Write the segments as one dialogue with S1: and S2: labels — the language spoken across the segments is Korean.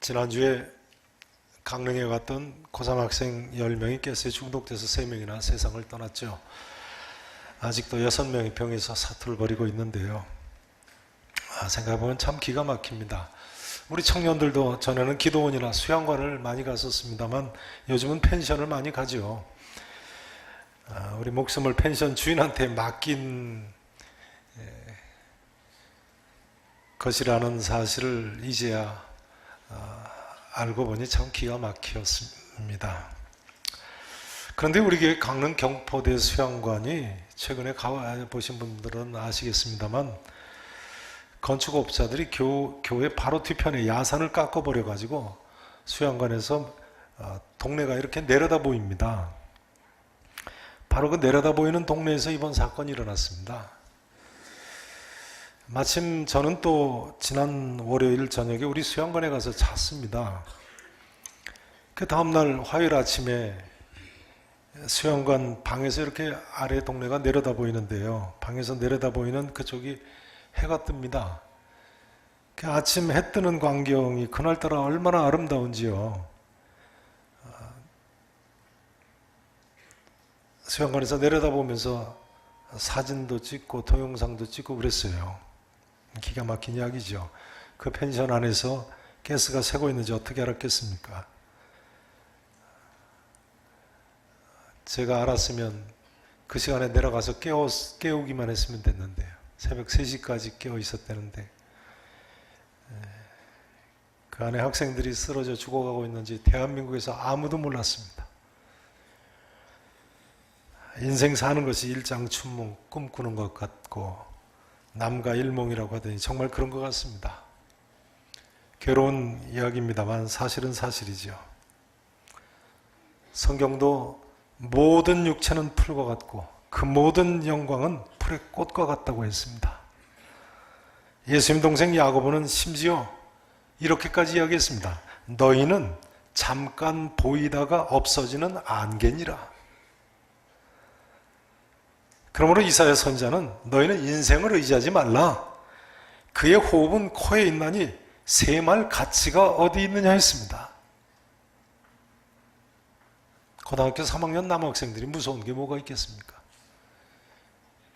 S1: 지난주에 강릉에 갔던 고3 학생 10명이 가스에 중독돼서 3명이나 세상을 떠났죠. 아직도 6명이 병에서 사투를 벌이고 있는데요. 생각해보면 참 기가 막힙니다. 우리 청년들도 전에는 기도원이나 수양관을 많이 갔었습니다만 요즘은 펜션을 많이 가죠. 우리 목숨을 펜션 주인한테 맡긴 것이라는 사실을 이제야 알고 보니 참 기가 막혔습니다. 그런데 우리 교회 강릉 경포대 수양관이 최근에 가보신 분들은 아시겠습니다만 건축업자들이 교회 바로 뒤편에 야산을 깎아버려 가지고 수양관에서 동네가 이렇게 내려다 보입니다. 바로 그 내려다 보이는 동네에서 이번 사건이 일어났습니다. 마침 저는 또 지난 월요일 저녁에 우리 수양관에 가서 잤습니다. 그 다음날 화요일 아침에 수양관 방에서 이렇게 아래 동네가 내려다 보이는데요. 방에서 내려다 보이는 그쪽이 해가 뜹니다. 그 아침 해 뜨는 광경이 그날따라 얼마나 아름다운지요. 수양관에서 내려다 보면서 사진도 찍고 동영상도 찍고 그랬어요. 기가 막힌 이야기죠. 그 펜션 안에서 가스가 새고 있는지 어떻게 알았겠습니까? 제가 알았으면 그 시간에 내려가서 깨우기만 했으면 됐는데요. 새벽 3시까지 깨어 있었다는데 그 안에 학생들이 쓰러져 죽어가고 있는지 대한민국에서 아무도 몰랐습니다. 인생 사는 것이 일장춘몽 꿈꾸는 것 같고 남과 일몽이라고 하더니 정말 그런 것 같습니다. 괴로운 이야기입니다만 사실은 사실이죠. 성경도 모든 육체는 풀과 같고 그 모든 영광은 풀의 꽃과 같다고 했습니다. 예수님 동생 야고보는 심지어 이렇게까지 이야기했습니다. 너희는 잠깐 보이다가 없어지는 안개니라. 그러므로 이사야 선지자는 너희는 인생을 의지하지 말라. 그의 호흡은 코에 있나니 새말 가치가 어디 있느냐 했습니다. 고등학교 3학년 남학생들이 무서운 게 뭐가 있겠습니까?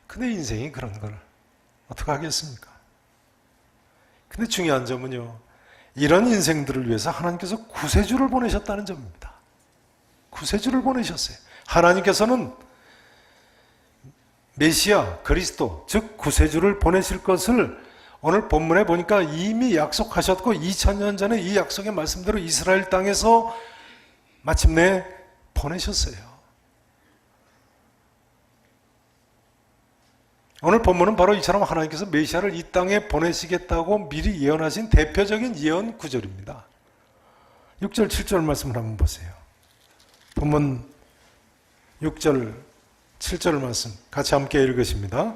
S1: 근데 인생이 그런 걸 어떻게 하겠습니까? 근데 중요한 점은요, 이런 인생들을 위해서 하나님께서 구세주를 보내셨다는 점입니다. 구세주를 보내셨어요. 하나님께서는 메시아, 그리스도, 즉 구세주를 보내실 것을 오늘 본문에 보니까 이미 약속하셨고 2000년 전에 이 약속의 말씀대로 이스라엘 땅에서 마침내 보내셨어요. 오늘 본문은 바로 이처럼 하나님께서 메시아를 이 땅에 보내시겠다고 미리 예언하신 대표적인 예언 구절입니다. 6절, 7절 말씀을 한번 보세요. 본문 6절, 7절 말씀 같이 함께 읽으십니다.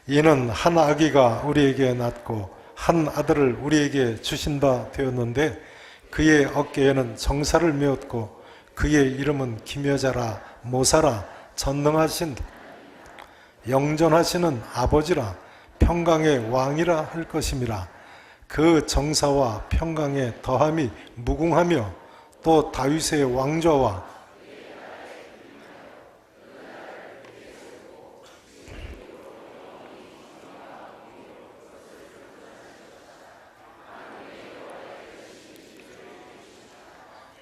S1: 이는 한 아기가 우리에게 낳고 한 아들을 우리에게 주신 바 되었는데 그의 어깨에는 정사를 메었고 그의 이름은 기묘자라 모사라 전능하신 영전하시는 아버지라 평강의 왕이라 할 것임이라. 그 정사와 평강의 더함이 무궁하며 또 다윗의 왕좌와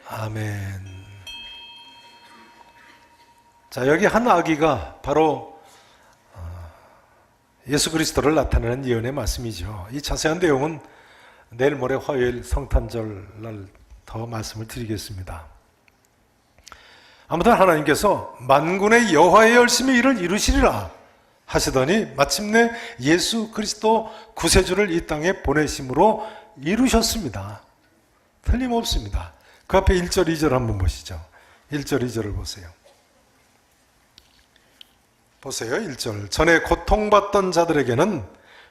S1: 아멘. 자, 여기 한 아기가 바로 예수 그리스도를 나타내는 예언의 말씀이죠. 이 자세한 내용은 내일 모레 화요일 성탄절 날 더 말씀을 드리겠습니다. 아무튼 하나님께서 만군의 여호와의 열심히 이를 이루시리라 하시더니 마침내 예수 그리스도 구세주를 이 땅에 보내심으로 이루셨습니다. 틀림없습니다. 그 앞에 1절, 2절 한번 보시죠. 1절, 2절을 보세요. 보세요. 1절. 전에 고통받던 자들에게는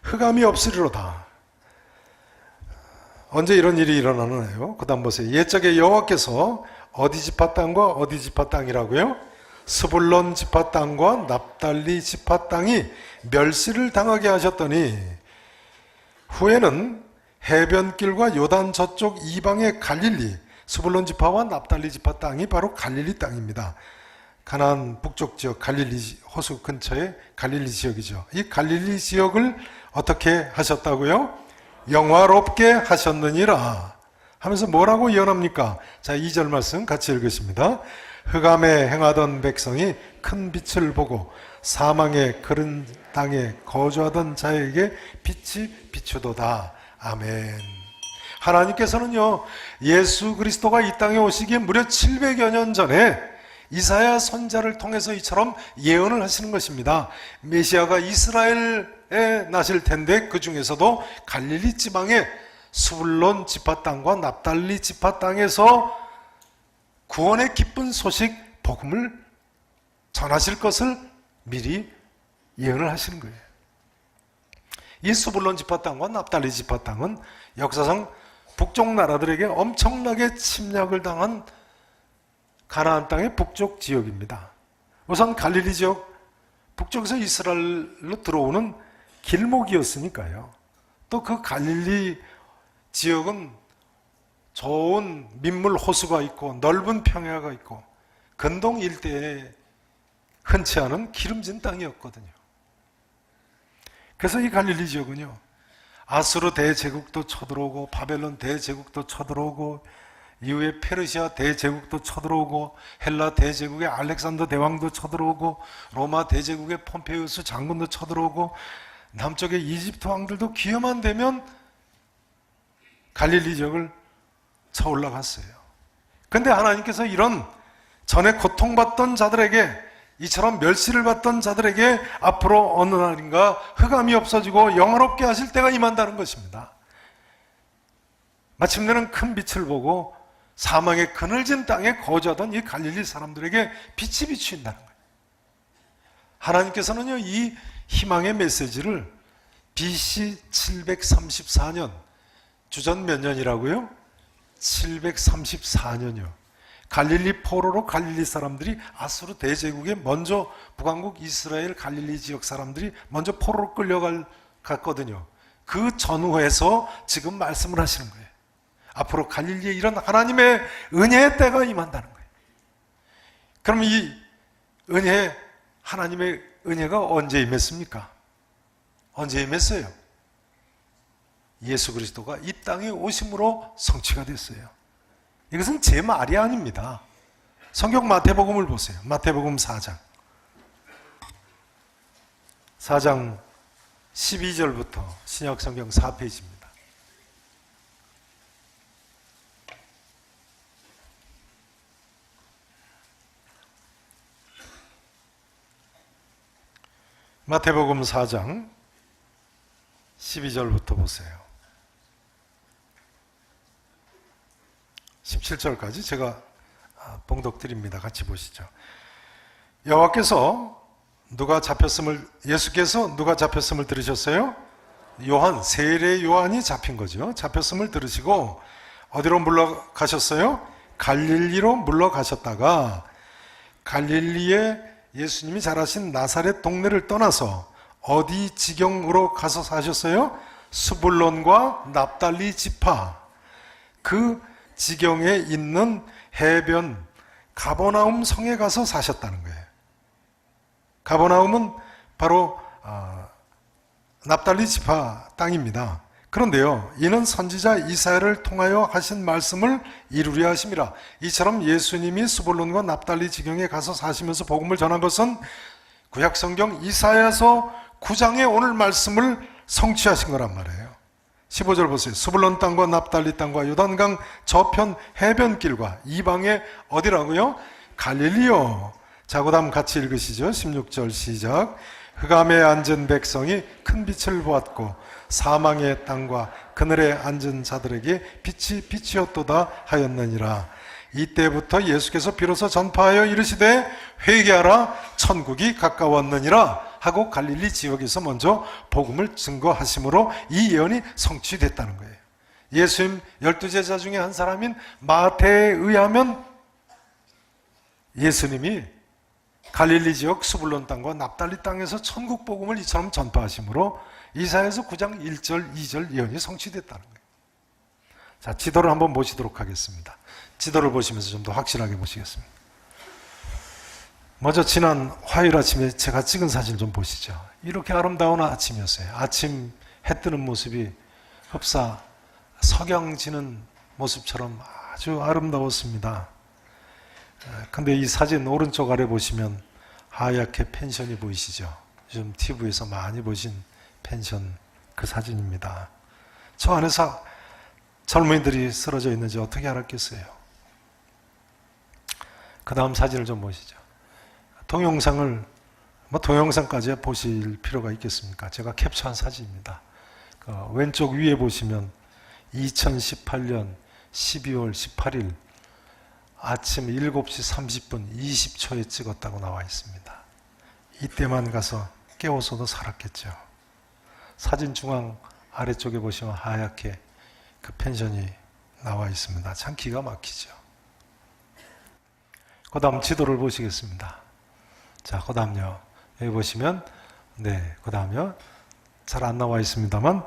S1: 흑암이 없으리로다. 언제 이런 일이 일어나나요? 그 다음 보세요. 옛적에 여호와께서 어디 지파 땅과 어디 지파 땅이라고요? 스불론 지파 땅과 납달리 지파 땅이 멸시를 당하게 하셨더니 후에는 해변길과 요단 저쪽 이방의 갈릴리, 스불론 지파와 납달리 지파 땅이 바로 갈릴리 땅입니다. 가나안 북쪽 지역 갈릴리 호수 근처의 갈릴리 지역이죠. 이 갈릴리 지역을 어떻게 하셨다고요? 영화롭게 하셨느니라 하면서 뭐라고 예언합니까? 자, 2절 말씀 같이 읽으십니다. 흑암에 행하던 백성이 큰 빛을 보고 사망의 그른 땅에 거주하던 자에게 빛이 비추도다. 아멘. 하나님께서는요, 예수 그리스도가 이 땅에 오시기에 무려 700여 년 전에 이사야 선지자를 통해서 이처럼 예언을 하시는 것입니다. 메시아가 이스라엘에 나실 텐데 그 중에서도 갈릴리 지방의 스불론 지파 땅과 납달리 지파 땅에서 구원의 기쁜 소식, 복음을 전하실 것을 미리 예언을 하시는 거예요. 이 스불론 지파 땅과 납달리 지파 땅은 역사상 북쪽 나라들에게 엄청나게 침략을 당한 가나안 땅의 북쪽 지역입니다. 우선 갈릴리 지역, 북쪽에서 이스라엘로 들어오는 길목이었으니까요. 또 그 갈릴리 지역은 좋은 민물 호수가 있고 넓은 평야가 있고 근동 일대에 흔치 않은 기름진 땅이었거든요. 그래서 이 갈릴리 지역은요, 아수르 대제국도 쳐들어오고 바벨론 대제국도 쳐들어오고 이후에 페르시아 대제국도 쳐들어오고 헬라 대제국의 알렉산더 대왕도 쳐들어오고 로마 대제국의 폼페이우스 장군도 쳐들어오고 남쪽의 이집트 왕들도 기회만 되면 갈릴리 지역을 쳐 올라갔어요. 그런데 하나님께서 이런 전에 고통받던 자들에게, 이처럼 멸시를 받던 자들에게 앞으로 어느 날인가 흑암이 없어지고 영화롭게 하실 때가 임한다는 것입니다. 마침내는 큰 빛을 보고 사망의 그늘진 땅에 거주하던 이 갈릴리 사람들에게 빛이 비추인다는 거예요. 하나님께서는요, 이 희망의 메시지를 BC 734년, 주전 몇 년이라고요? 734년이요. 갈릴리 포로로 갈릴리 사람들이 아수르 대제국에 먼저, 북왕국 이스라엘 갈릴리 지역 사람들이 먼저 포로로 끌려갔거든요. 그 전후에서 지금 말씀을 하시는 거예요. 앞으로 갈릴리에 이런 하나님의 은혜의 때가 임한다는 거예요. 그럼 이 은혜, 하나님의 은혜가 언제 임했습니까? 언제 임했어요? 예수 그리스도가 이 땅에 오심으로 성취가 됐어요. 이것은 제 말이 아닙니다. 성경 마태복음을 보세요. 마태복음 4장 12절부터 신약성경 4페이지입니다. 마태복음 4장 12절부터 보세요. 17절까지 제가 봉독 드립니다. 같이 보시죠. 여호와께서 예수께서 누가 잡혔음을 들으셨어요? 요한, 세례 요한이 잡힌 거죠. 잡혔음을 들으시고 어디로 물러가셨어요? 갈릴리로 물러가셨다가 갈릴리에 예수님이 자라신 나사렛 동네를 떠나서 어디 지경으로 가서 사셨어요? 스불론과 납달리 지파, 그 지경에 있는 해변 가버나움 성에 가서 사셨다는 거예요. 가버나움은 바로 납달리 지파 땅입니다. 그런데요, 이는 선지자 이사야를 통하여 하신 말씀을 이루려 하심이라. 이처럼 예수님이 스불론과 납달리 지경에 가서 사시면서 복음을 전한 것은 구약성경 이사야서 9장의 오늘 말씀을 성취하신 거란 말이에요. 15절 보세요. 스불론 땅과 납달리 땅과 요단강 저편 해변길과 이방의 어디라고요? 갈릴리요. 자, 그 다음 같이 읽으시죠. 16절 시작. 흑암에 앉은 백성이 큰 빛을 보았고 사망의 땅과 그늘에 앉은 자들에게 빛이 빛이었도다 하였느니라. 이때부터 예수께서 비로소 전파하여 이르시되 회개하라 천국이 가까웠느니라 하고 갈릴리 지역에서 먼저 복음을 증거하심으로 이 예언이 성취됐다는 거예요. 예수님 12제자 중에 한 사람인 마태에 의하면 예수님이 갈릴리 지역 스불론 땅과 납달리 땅에서 천국 복음을 이처럼 전파하심으로 이사야서 9장 1절 2절 예언이 성취됐다는 거예요. 자, 지도를 한번 보시도록 하겠습니다. 지도를 보시면서 좀 더 확실하게 보시겠습니다. 먼저 지난 화요일 아침에 제가 찍은 사진 좀 보시죠. 이렇게 아름다운 아침이었어요. 아침 해 뜨는 모습이 흡사 석양 지는 모습처럼 아주 아름다웠습니다. 근데 이 사진 오른쪽 아래 보시면 하얗게 펜션이 보이시죠? 요즘 TV에서 많이 보신 펜션 그 사진입니다. 저 안에서 젊은이들이 쓰러져 있는지 어떻게 알았겠어요? 그 다음 사진을 좀 보시죠. 동영상을 동영상까지 보실 필요가 있겠습니까? 제가 캡처한 사진입니다. 그 왼쪽 위에 보시면 2018년 12월 18일 아침 7시 30분 20초에 찍었다고 나와 있습니다. 이때만 가서 깨워서도 살았겠죠. 사진 중앙 아래쪽에 보시면 하얗게 그 펜션이 나와 있습니다. 참 기가 막히죠. 그 다음 지도를 보시겠습니다. 자, 그 다음요. 여기 보시면, 그 다음요. 잘 안 나와 있습니다만,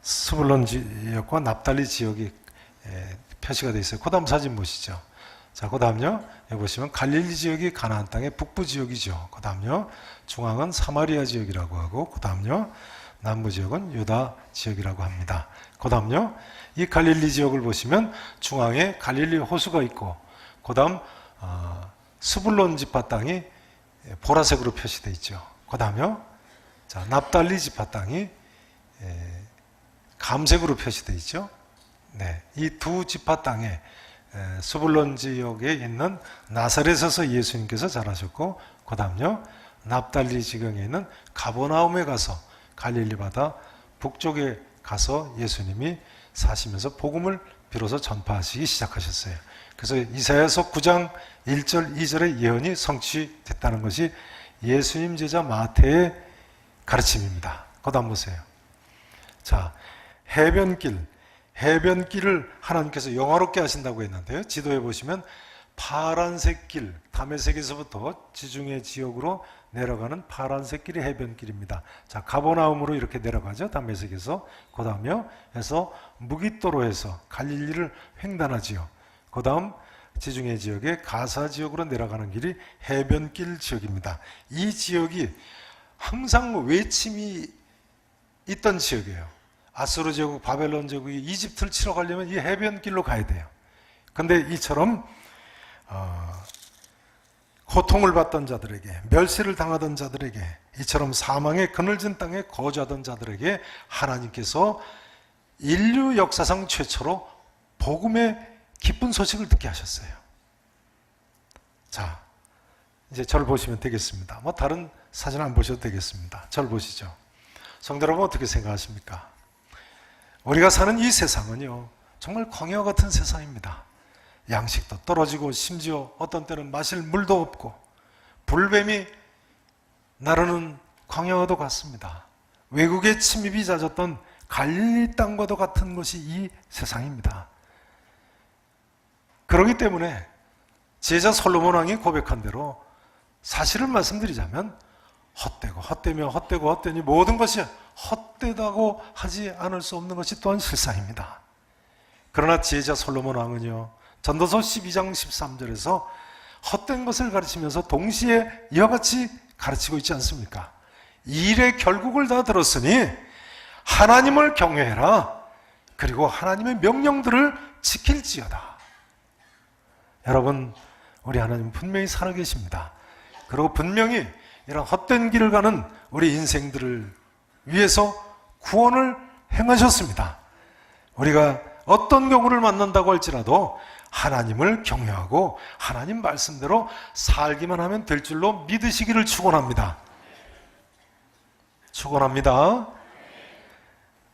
S1: 스불론 지역과 납달리 지역이 표시가 되어 있어요. 그 다음 사진 보시죠. 자, 그 다음요. 여기 보시면 갈릴리 지역이 가나안 땅의 북부 지역이죠. 그 다음요. 중앙은 사마리아 지역이라고 하고, 그 다음요. 남부 지역은 유다 지역이라고 합니다. 그 다음요. 이 갈릴리 지역을 보시면 중앙에 갈릴리 호수가 있고, 그 다음 스불론 지파 땅이 보라색으로 표시되어 있죠. 그 다음요. 자, 납달리 지파 땅이 감색으로 표시되어 있죠. 네, 이 두 지파 땅에 스불론 지역에 있는 나사렛에서 예수님께서 자라셨고, 그 다음요. 납달리 지경에 있는 가버나움에 가서 갈릴리 바다 북쪽에 가서 예수님이 사시면서 복음을 비로소 전파하시기 시작하셨어요. 그래서 이사야서 9장 1절 2절의 예언이 성취됐다는 것이 예수님 제자 마태의 가르침입니다. 그 다음 보세요. 자, 해변길을 하나님께서 영화롭게 하신다고 했는데요. 지도에 보시면 파란색 길, 다메섹에서부터 지중해 지역으로 내려가는 파란색 길이 해변길입니다. 자, 가버나움으로 이렇게 내려가죠. 다메섹에서. 그 다음에 해서 무깃도로에서 갈릴리를 횡단하지요. 그 다음 지중해 지역의 가사 지역으로 내려가는 길이 해변길 지역입니다. 이 지역이 항상 외침이 있던 지역이에요. 아수르 제국, 바벨론 제국이 이집트를 치러 가려면 이 해변길로 가야 돼요. 근데 이처럼 고통을 받던 자들에게, 멸시를 당하던 자들에게, 이처럼 사망의 그늘진 땅에 거주하던 자들에게 하나님께서 인류 역사상 최초로 복음의 기쁜 소식을 듣게 하셨어요. 자, 이제 저를 보시면 되겠습니다. 다른 사진 안 보셔도 되겠습니다. 저를 보시죠. 성도 여러분, 어떻게 생각하십니까? 우리가 사는 이 세상은요, 정말 광야 같은 세상입니다. 양식도 떨어지고, 심지어 어떤 때는 마실 물도 없고, 불뱀이 나르는 광야와도 같습니다. 외국의 침입이 잦았던 갈릴리 땅과도 같은 것이 이 세상입니다. 그렇기 때문에 제자 솔로몬 왕이 고백한 대로 사실을 말씀드리자면 헛되니 모든 것이 헛되다고 하지 않을 수 없는 것이 또한 실상입니다. 그러나 제자 솔로몬 왕은요, 전도서 12장 13절에서 헛된 것을 가르치면서 동시에 이와 같이 가르치고 있지 않습니까? 일의 결국을 다 들었으니 하나님을 경외해라. 그리고 하나님의 명령들을 지킬지어다. 여러분, 우리 하나님 분명히 살아계십니다. 그리고 분명히 이런 헛된 길을 가는 우리 인생들을 위해서 구원을 행하셨습니다. 우리가 어떤 경우를 만난다고 할지라도 하나님을 경외하고 하나님 말씀대로 살기만 하면 될 줄로 믿으시기를 축원합니다. 축원합니다.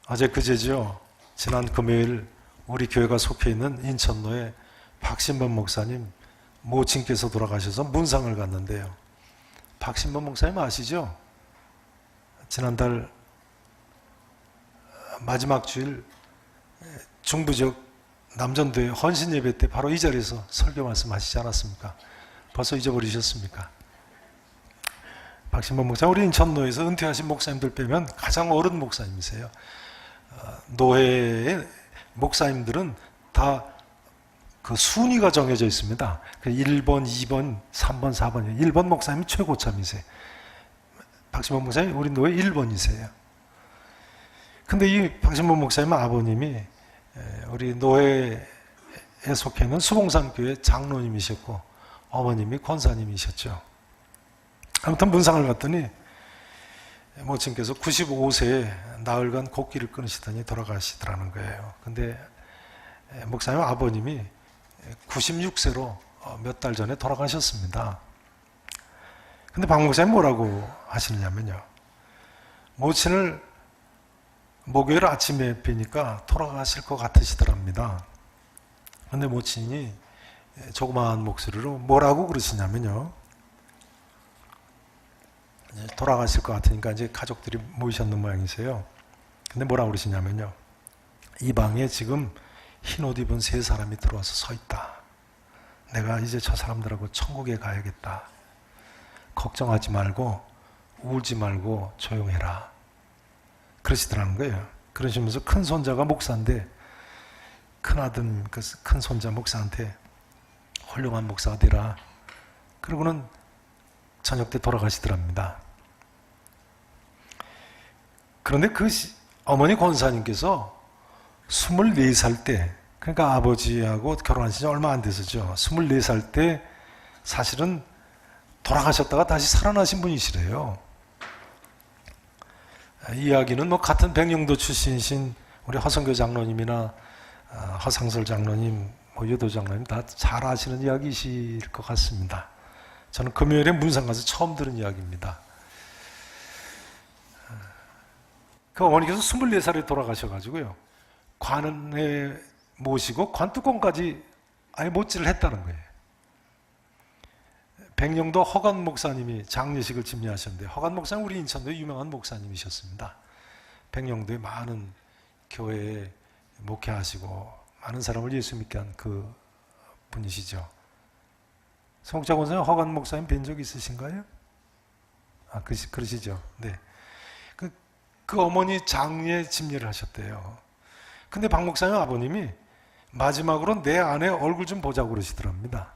S1: 어제 그제죠. 지난 금요일 우리 교회가 속해 있는 인천로에 박신범 목사님 모친께서 돌아가셔서 문상을 갔는데요. 박신범 목사님 아시죠? 지난달 마지막 주일 중부지역 남전도의 헌신 예배 때 바로 이 자리에서 설교 말씀하시지 않았습니까? 벌써 잊어버리셨습니까? 박신범 목사, 우리 인천노에서 은퇴하신 목사님들 빼면 가장 어른 목사님이세요. 노회에 목사님들은 다 그 순위가 정해져 있습니다. 1번, 2번, 3번, 4번. 1번 목사님이 최고참이세요. 박신범 목사님 우리 노예 1번이세요. 근데 이 박신범 목사님 아버님이 우리 노예에 속해 있는 수봉산교회 장로님이셨고 어머님이 권사님이셨죠. 아무튼 문상을 갔더니 모친께서 95세에 나흘간 곡기를 끊으시더니 돌아가시더라는 거예요. 근데 목사님 아버님이 96세로 몇 달 전에 돌아가셨습니다. 근데 박 목사님 뭐라고 하시느냐면요. 모친을 목요일 아침에 뵈니까 돌아가실 것 같으시더랍니다. 근데 모친이 조그마한 목소리로 뭐라고 그러시냐면요. 돌아가실 것 같으니까 이제 가족들이 모이셨는 모양이세요. 근데 뭐라고 그러시냐면요. 이 방에 지금 흰 옷 입은 3사람이 들어와서 서 있다. 내가 이제 저 사람들하고 천국에 가야겠다. 걱정하지 말고 울지 말고 조용해라. 그러시더라는 거예요. 그러시면서 큰 손자가 목사인데 큰아들, 큰 손자 목사한테 훌륭한 목사가 되라. 그러고는 저녁 때 돌아가시더랍니다. 그런데 그 어머니 권사님께서 24살 때, 그러니까 아버지하고 결혼하신 지 얼마 안 돼서죠. 24살 때 사실은 돌아가셨다가 다시 살아나신 분이시래요. 이야기는 뭐 같은 백령도 출신이신 우리 허성교 장로님이나 허상설 장로님, 유도 장로님 다 잘 아시는 이야기이실 것 같습니다. 저는 금요일에 문상 가서 처음 들은 이야기입니다. 그 어머니께서 24살에 돌아가셔가지고요. 관에 모시고 관뚜껑까지 아예 못질을 했다는 거예요. 백령도 허간 목사님이 장례식을 집례하셨는데 허간 목사님 우리 인천도의 유명한 목사님이셨습니다. 백령도의 많은 교회에 목회하시고 많은 사람을 예수 믿게 한 그 분이시죠. 성국자 권사님 허간 목사님 뵌 적 있으신가요? 그러시죠. 네. 그 어머니 장례 집례를 하셨대요. 근데 박 목사님 아버님이 마지막으로 내 아내 얼굴 좀 보자고 그러시더랍니다.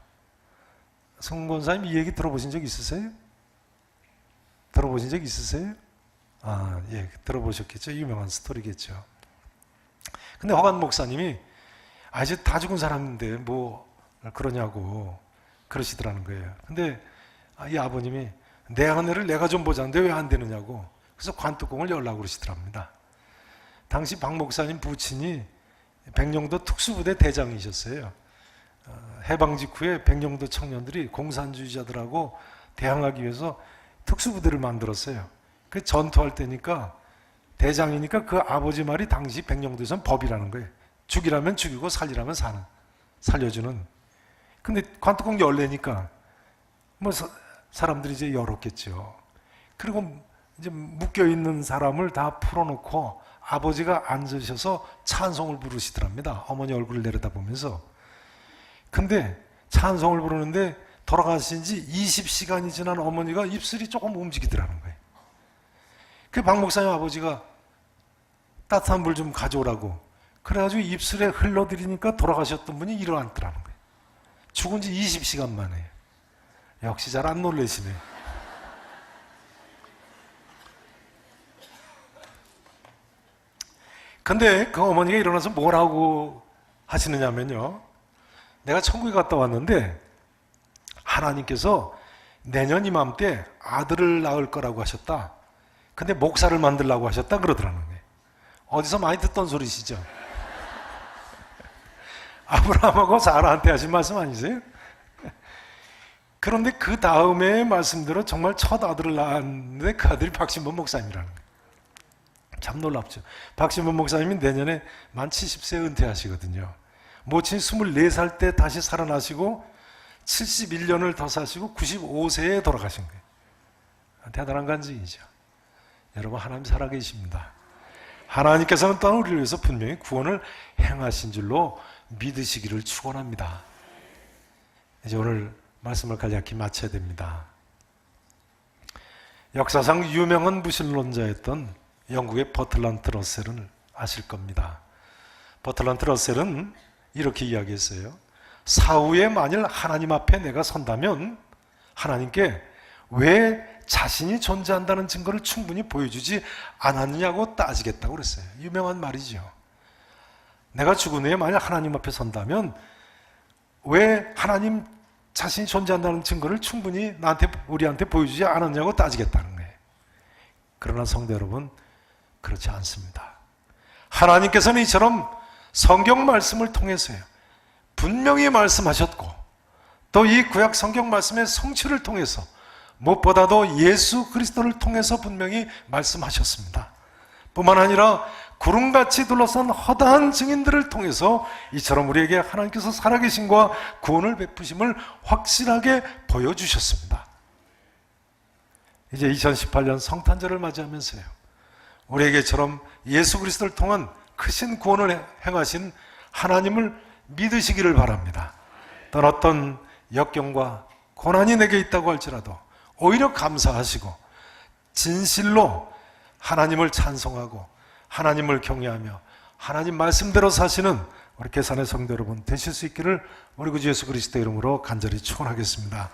S1: 성 권사님 이 얘기 들어보신 적 있으세요? 들어보신 적 있으세요? 예, 들어보셨겠죠. 유명한 스토리겠죠. 근데 허간 목사님이 이제 다 죽은 사람인데 뭐 그러냐고 그러시더라는 거예요. 근데 이 아버님이 내 아내를 내가 좀 보자는데 왜 안 되느냐고 그래서 관뚜껑을 열라고 그러시더랍니다. 당시 박 목사님 부친이 백령도 특수부대 대장이셨어요. 해방 직후에 백령도 청년들이 공산주의자들하고 대항하기 위해서 특수부대를 만들었어요. 그 전투할 때니까 대장이니까 그 아버지 말이 당시 백령도에서는 법이라는 거예요. 죽이라면 죽이고 살리라면 살려주는. 근데 관뚜껑 열래니까 뭐 사람들이 이제 열었겠죠. 그리고 이제 묶여있는 사람을 다 풀어놓고 아버지가 앉으셔서 찬송을 부르시더랍니다. 어머니 얼굴을 내려다보면서. 근데 찬송을 부르는데 돌아가신 지 20시간이 지난 어머니가 입술이 조금 움직이더라는 거예요. 그 박 목사님 아버지가 따뜻한 물 좀 가져오라고 그래가지고 입술에 흘러들이니까 돌아가셨던 분이 일어났더라는 거예요. 죽은 지 20시간 만에. 역시 잘 안 놀라시네. 근데 그 어머니가 일어나서 뭐라고 하시느냐면요. 내가 천국에 갔다 왔는데 하나님께서 내년 이맘때 아들을 낳을 거라고 하셨다. 근데 목사를 만들라고 하셨다 그러더라는 거예요. 어디서 많이 듣던 소리시죠? 아브라함하고 사라한테 하신 말씀 아니세요? 그런데 그 다음에 말씀대로 정말 첫 아들을 낳았는데 그 아들이 박신범 목사님이라는 거예요. 참 놀랍죠. 박신범 목사님이 내년에 만 70세 은퇴하시거든요. 모친이 24살 때 다시 살아나시고 71년을 더 사시고 95세에 돌아가신 거예요. 대단한 간증이죠. 여러분 하나님 살아계십니다. 하나님께서는 또한 우리를 위해서 분명히 구원을 행하신 줄로 믿으시기를 축원합니다. 이제 오늘 말씀을 간략히 마쳐야 됩니다. 역사상 유명한 무신론자였던 영국의 버틀란트 러셀을 아실 겁니다. 버틀란트 러셀은 이렇게 이야기했어요. 사후에 만일 하나님 앞에 내가 선다면 하나님께 왜 자신이 존재한다는 증거를 충분히 보여주지 않았느냐고 따지겠다고 그랬어요. 유명한 말이죠. 내가 죽은 후에 만약 하나님 앞에 선다면 왜 하나님 자신이 존재한다는 증거를 충분히 우리한테 보여주지 않았냐고 따지겠다는 거예요. 그러나 성도 여러분, 그렇지 않습니다. 하나님께서는 이처럼 성경 말씀을 통해서요, 분명히 말씀하셨고, 또 이 구약 성경 말씀의 성취를 통해서 무엇보다도 예수 그리스도를 통해서 분명히 말씀하셨습니다. 뿐만 아니라 구름같이 둘러싼 허다한 증인들을 통해서 이처럼 우리에게 하나님께서 살아계심과 구원을 베푸심을 확실하게 보여주셨습니다. 이제 2018년 성탄절을 맞이하면서요, 우리에게처럼 예수 그리스도를 통한 크신 구원을 행하신 하나님을 믿으시기를 바랍니다. 또는 어떤 역경과 고난이 내게 있다고 할지라도 오히려 감사하시고 진실로 하나님을 찬송하고 하나님을 경외하며 하나님 말씀대로 사시는 우리 계산의 성도 여러분 되실 수 있기를 우리 구주 예수 그리스도 이름으로 간절히 축원하겠습니다.